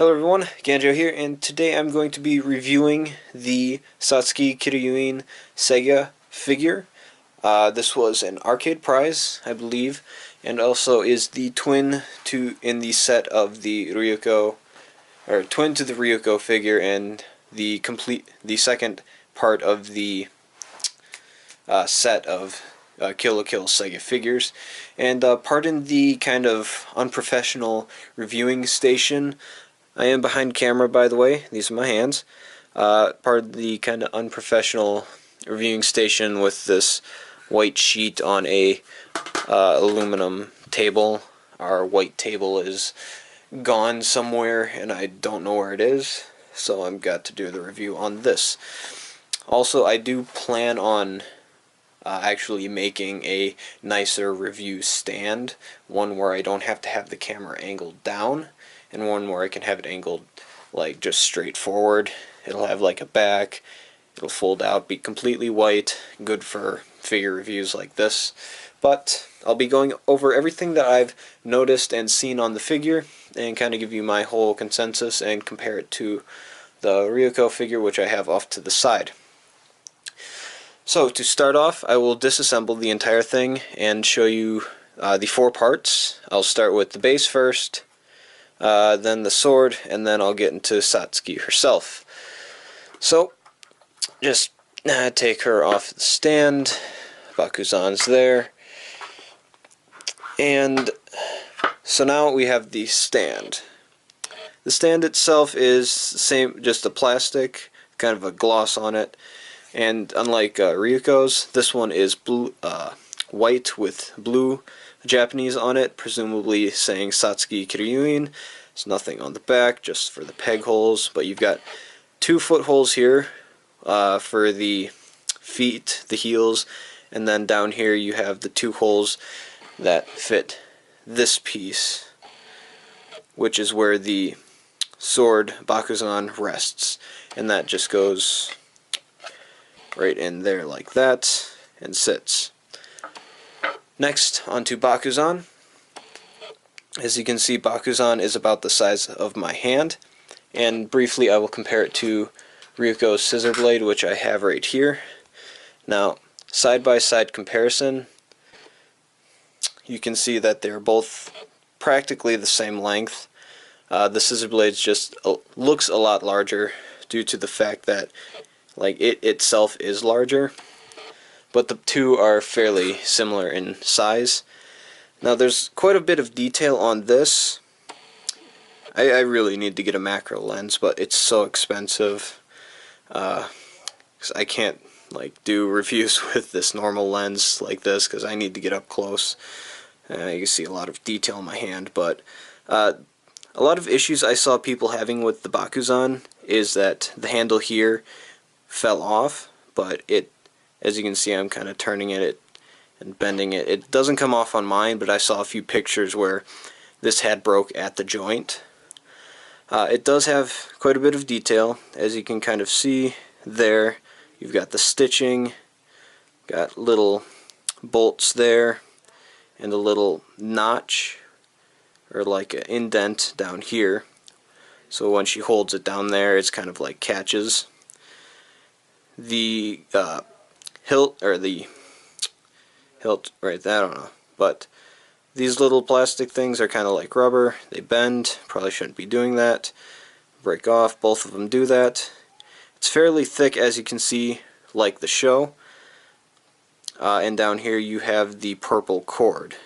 Hello everyone, Ganjo here, and today I'm going to be reviewing the Satsuki Kiryuin SEGA figure. This was an arcade prize, I believe, and also is the twin to in the set of the Ryuko, or twin to the Ryuko figure, and the second part of the set of Kill la Kill SEGA figures. And pardon the kind of unprofessional reviewing station. I am behind camera, by the way. These are my hands. Part of the kind of unprofessional reviewing station with this white sheet on a aluminum table. Our white table is gone somewhere, and I don't know where it is, so I've got to do the review on this. Also, I do plan on actually making a nicer review stand, one where I don't have to have the camera angled down, and one where I can have it angled like just straight forward. It'll have like a back, it'll fold out, be completely white, good for figure reviews like this. But I'll be going over everything that I've noticed and seen on the figure, and kind of give you my whole consensus and compare it to the Ryuko figure, which I have off to the side. So to start off, I will disassemble the entire thing and show you the four parts. I'll start with the base first, then the sword, and then I'll get into Satsuki herself. So, just take her off the stand. Bakuzan's there. And so now we have the stand. The stand itself is the same, just a plastic, kind of a gloss on it. And unlike Ryuko's, this one is blue, white with blue Japanese on it, presumably saying Satsuki Kiryuin. There's nothing on the back, just for the peg holes, but you've got two foot holes here for the feet, the heels, and then down here you have the two holes that fit this piece, which is where the sword Bakuzan rests, and that just goes right in there like that and sits. Next, onto Bakuzan. As you can see, Bakuzan is about the size of my hand, and briefly I will compare it to Ryuko's scissor blade, which I have right here. Now, side-by-side comparison, you can see that they're both practically the same length. The scissor blade just looks a lot larger due to the fact that it itself is larger, but the two are fairly similar in size. Now there's quite a bit of detail on this. I really need to get a macro lens, but it's so expensive. 'Cause I can't do reviews with this normal lens like this, because I need to get up close. You can see a lot of detail in my hand, but a lot of issues I saw people having with the Bakuzan is that the handle here fell off, but as you can see, I'm kind of turning it and bending it. It doesn't come off on mine, but I saw a few pictures where this had broke at the joint. It does have quite a bit of detail, as you can kind of see there. You've got the stitching, got little bolts there, and a little notch, or like an indent down here. So when she holds it down there, it's kind of like catches. The hilt right there, I don't know, but these little plastic things are kind of like rubber. They bend, probably shouldn't be doing that. Break off, both of them do that. It's fairly thick, as you can see, like the show. And down here you have the purple cord.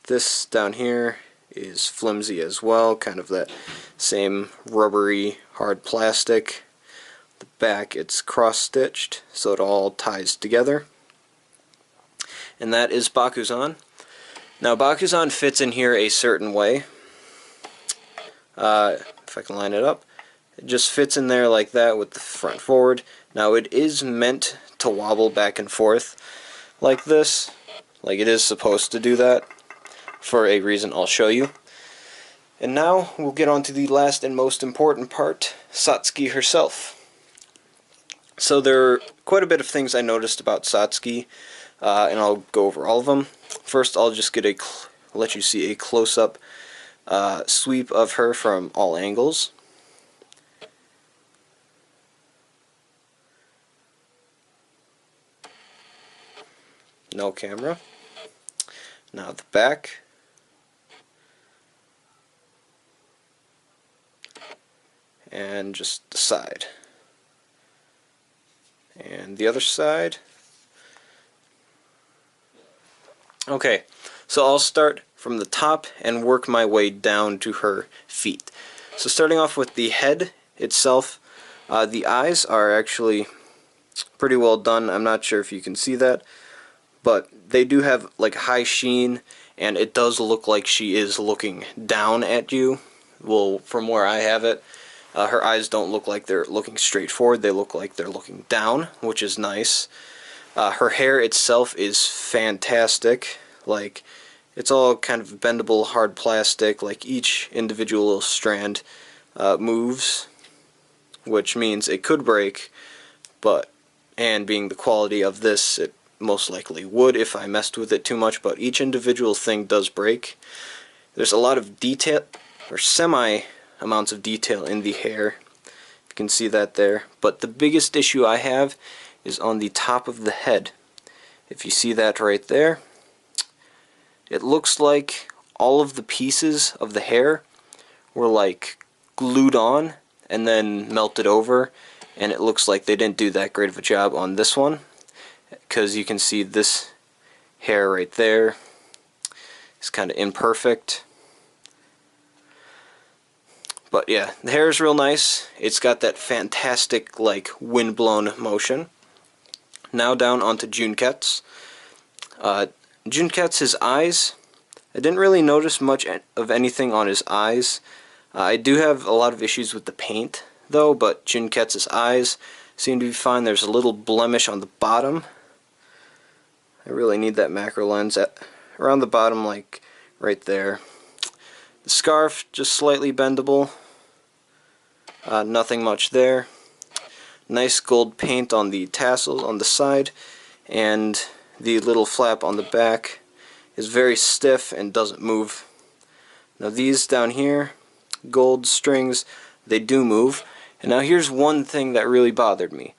This down here is flimsy as well, kind of that same rubbery hard plastic. The back, it's cross-stitched, so it all ties together. And that is Bakuzan. Now Bakuzan fits in here a certain way. If I can line it up, it just fits in there like that with the front forward. Now it is meant to wobble back and forth like this, like it is supposed to do that, for a reason I'll show you. And now we'll get on to the last and most important part, Satsuki herself. So there are quite a bit of things I noticed about Satsuki, and I'll go over all of them. First, I'll just let you see a close-up sweep of her from all angles. No camera. Now the back. And just the side. And the other side. Okay, so I'll start from the top and work my way down to her feet. So starting off with the head itself, the eyes are actually pretty well done. I'm not sure if you can see that, but they do have like high sheen, and it does look like she is looking down at you. Well, from where I have it, her eyes don't look like they're looking straight forward, they look like they're looking down, which is nice. Her hair itself is fantastic. Like, it's all kind of bendable, hard plastic. Like, each individual little strand moves, which means it could break, and being the quality of this, it most likely would if I messed with it too much, but each individual thing does break. There's a lot of detail, or semi amounts of detail in the hair. You can see that there. But the biggest issue I have is on the top of the head. If you see that right there, it looks like all of the pieces of the hair were like glued on and then melted over, and it looks like they didn't do that great of a job on this one, because you can see this hair right there is kind of imperfect. But yeah, the hair is real nice. It's got that fantastic like wind-blown motion. Now down onto Junket's. Junket's, his eyes, I didn't really notice much of anything on his eyes. I do have a lot of issues with the paint though, but Junket's eyes seem to be fine. There's a little blemish on the bottom. I really need that macro lens around the bottom, like right there. The scarf, just slightly bendable. Nothing much there. Nice gold paint on the tassels on the side, and the little flap on the back is very stiff and doesn't move. Now these down here, gold strings, they do move. And now here's one thing that really bothered me.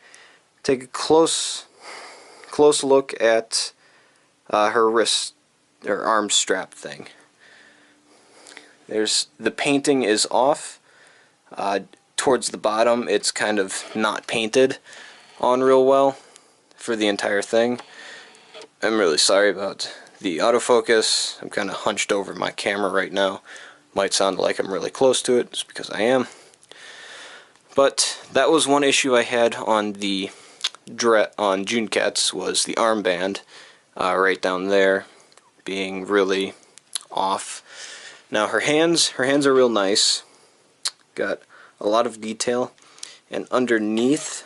Take a close look at her wrist or arm strap thing. The painting is off. Towards the bottom, it's kind of not painted on real well for the entire thing. I'm really sorry about the autofocus. I'm kind of hunched over my camera right now. Might sound like I'm really close to it, just because I am. But that was one issue I had on on Junket's, was the armband right down there being really off. Now her hands are real nice. Got a lot of detail, and underneath,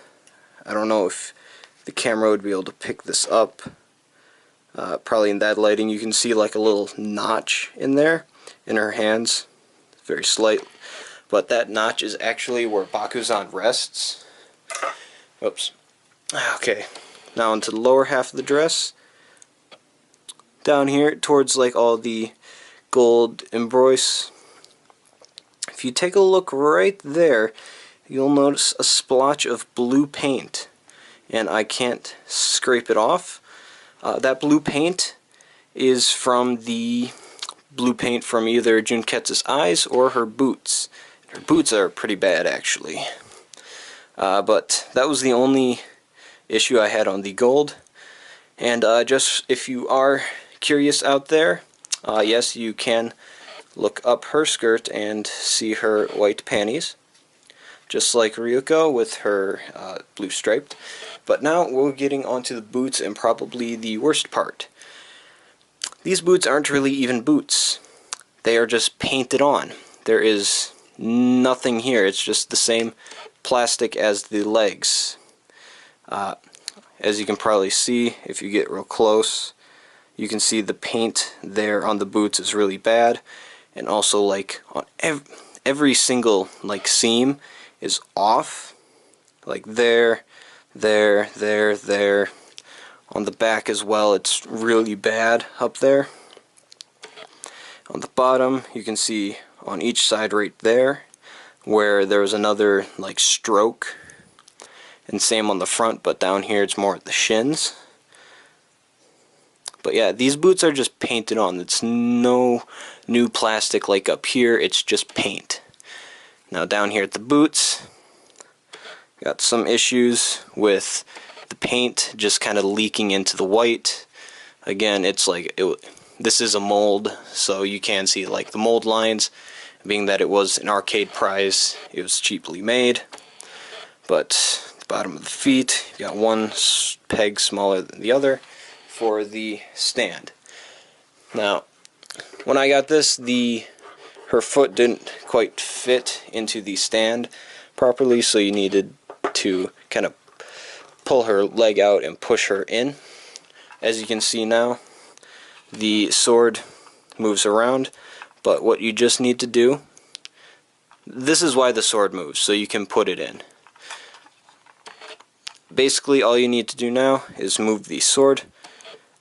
I don't know if the camera would be able to pick this up. Probably in that lighting you can see like a little notch in there in her hands, very slight, but that notch is actually where Bakuzan rests. Oops. Okay, now onto the lower half of the dress. Down here towards like all the gold embroidery. If you take a look right there, you'll notice a splotch of blue paint, and I can't scrape it off. That blue paint is from the blue paint from either Junket's eyes or her boots. Her boots are pretty bad, actually. But that was the only issue I had on the gold. And just if you are curious out there, yes, you can look up her skirt and see her white panties, just like Ryuko with her blue striped. But now we're getting onto the boots, and probably the worst part. These boots aren't really even boots. They are just painted on. There is nothing here. It's just the same plastic as the legs. As you can probably see, if you get real close, you can see the paint there on the boots is really bad. And also, like, on every single like seam is off, like there. On the back as well, it's really bad up there. On the bottom, you can see on each side right there, where there was another like stroke, and same on the front, but down here it's more at the shins. But yeah, these boots are just painted on. It's no new plastic like up here, it's just paint. Now down here at the boots, got some issues with the paint just kind of leaking into the white. Again, it's like, this is a mold, so you can see like the mold lines, being that it was an arcade prize, it was cheaply made. But the bottom of the feet, you got one peg smaller than the other for the stand. Now, when I got this, her foot didn't quite fit into the stand properly, so you needed to kind of pull her leg out and push her in. As you can see now, the sword moves around, but what you just need to do, this is why the sword moves, so you can put it in. Basically, all you need to do now is move the sword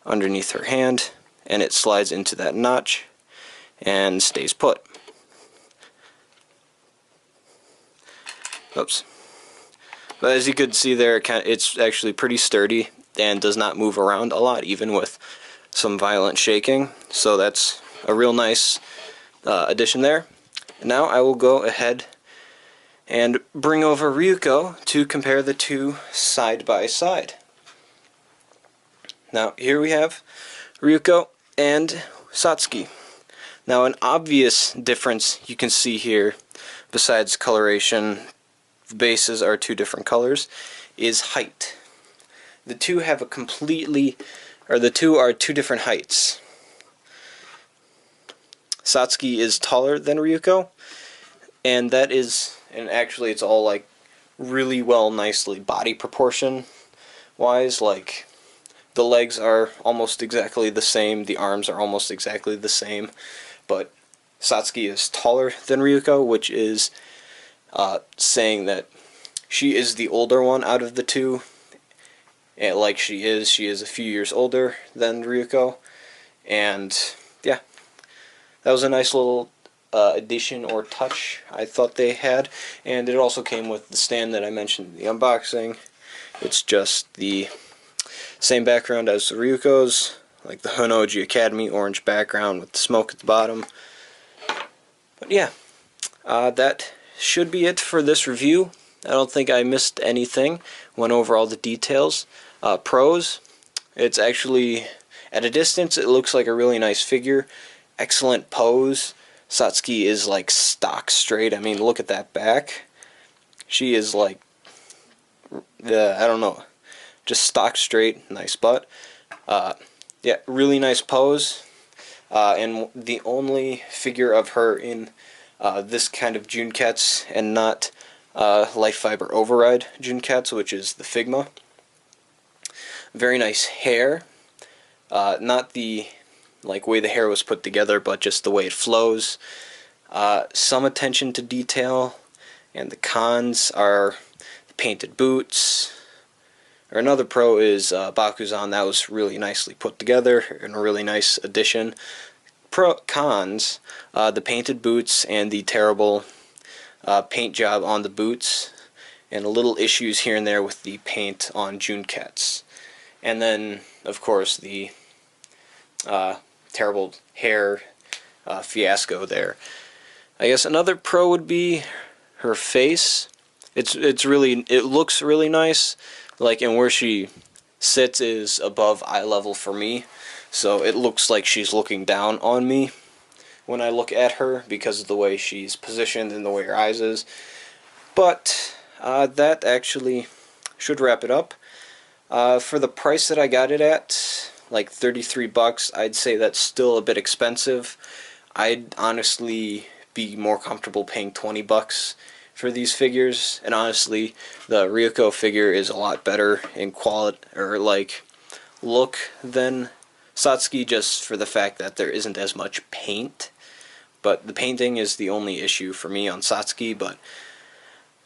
underneath her hand, and it slides into that notch and stays put. Oops. But as you could see there, it's actually pretty sturdy and does not move around a lot, even with some violent shaking. So that's a real nice addition there. Now I will go ahead and bring over Ryuko to compare the two side by side. Now here we have Ryuko and Satsuki. Now an obvious difference you can see here, besides coloration, the bases are two different colors, is height. The two have the two are two different heights. Satsuki is taller than Ryuko, and actually it's all like really well, nicely body proportion wise. Like the legs are almost exactly the same, the arms are almost exactly the same, but Satsuki is taller than Ryuko, which is saying that she is the older one out of the two. And like she is a few years older than Ryuko, and yeah, that was a nice little addition or touch I thought they had. And it also came with the stand that I mentioned in the unboxing. It's just the same background as the Ryuko's, like the Honoji Academy orange background with the smoke at the bottom. But yeah, that should be it for this review. I don't think I missed anything. Went over all the details. Pros, it's actually, at a distance, it looks like a really nice figure. Excellent pose. Satsuki is like stock straight. I mean, look at that back. She is like, I don't know, just stock straight, nice butt. Yeah, really nice pose. And the only figure of her in this kind of Junketsu, and not Life Fiber Override Junketsu, which is the Figma. Very nice hair. Not the way the hair was put together, but just the way it flows. Some attention to detail. And the cons are the painted boots. Or another pro is Bakuzan. That was really nicely put together and a really nice addition. Cons, the painted boots and the terrible paint job on the boots, and a little issues here and there with the paint on Junketsu. And then, of course, the terrible hair fiasco there. I guess another pro would be her face. It looks really nice, and where she sits is above eye level for me, so it looks like she's looking down on me when I look at her because of the way she's positioned and the way her eyes is. But that actually should wrap it up. For the price that I got it at, like $33, I'd say that's still a bit expensive. I'd honestly be more comfortable paying $20 for these figures, and honestly, the Ryuko figure is a lot better in quality or look than Satsuki, just for the fact that there isn't as much paint. But the painting is the only issue for me on Satsuki. But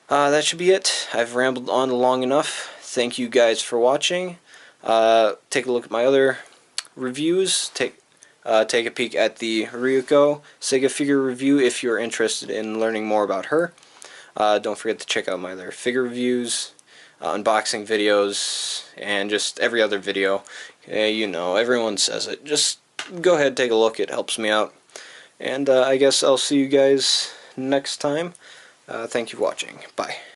that should be it. I've rambled on long enough. Thank you guys for watching. Take a look at my other reviews. take a peek at the Ryuko SEGA figure review if you're interested in learning more about her. Don't forget to check out my other figure reviews, unboxing videos, and just every other video. You know, everyone says it. Just go ahead, take a look. It helps me out. And I guess I'll see you guys next time. Thank you for watching. Bye.